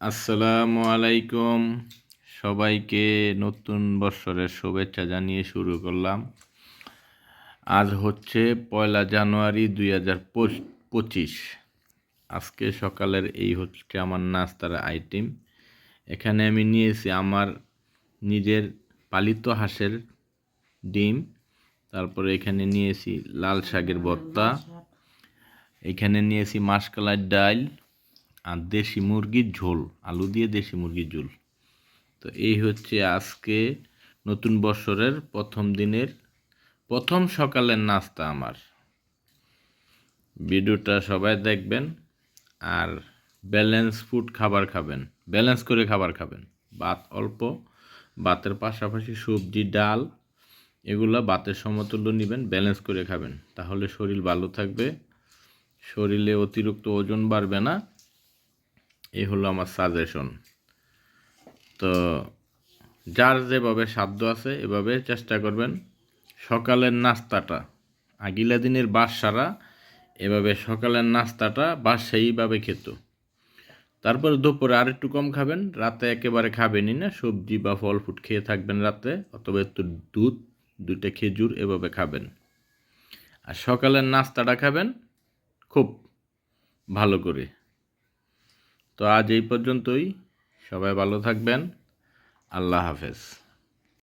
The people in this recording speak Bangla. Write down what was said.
আসসালামু আলাইকুম। সবাইকে নতুন বৎসরের শুভেচ্ছা জানিয়ে শুরু করলাম। আজ হচ্ছে 1 জানুয়ারি 2025। আজকে সকালের এই হচ্ছে আমার নাস্তার আইটেম। এখানে আমি নিয়েছি আমার নিজের পালিত হাঁসের ডিম, তারপরে এখানে নিয়েছি লাল শাকের ভর্তা, এখানে নিয়েছি মাসকলাই ডাল আর দেশি মুরগির ঝোল, আলু দিয়ে দেশি মুরগির ঝোল। তো এই হচ্ছে আজকে নতুন বৎসরের প্রথম দিনের প্রথম সকালের নাস্তা আমার। ভিডিওটা সবাই দেখবেন আর ব্যালেন্স ফুড খাবার খাবেন, ব্যালেন্স করে খাবার খাবেন। ভাত অল্প, ভাতের পাশাপাশি সবজি ডাল এগুলো ভাতের সমতুল্য নেবেন, ব্যালেন্স করে খাবেন, তাহলে শরীর ভালো থাকবে, শরীরে অতিরিক্ত ওজন বাড়বে না। এই হলো আমার সাজেশন। তো যার যেভাবে সাধ্য আছে এভাবে চেষ্টা করবেন সকালের নাস্তাটা, আগিলা দিনের বাসারা এভাবে সকালের নাস্তাটা বাসাইভাবে খেত। তারপর দুপুরে আর একটু কম খাবেন, রাতে একেবারে খাবেনই না, সবজি বা ফল ফুড খেয়ে থাকবেন রাতে, অথবা একটু দুধ, 2টা খেজুর এভাবে খাবেন। আর সকালের নাস্তাটা খাবেন খুব ভালো করে। তো আজ এই পর্যন্তই, সবাই ভালো থাকবেন। আল্লাহ হাফেজ।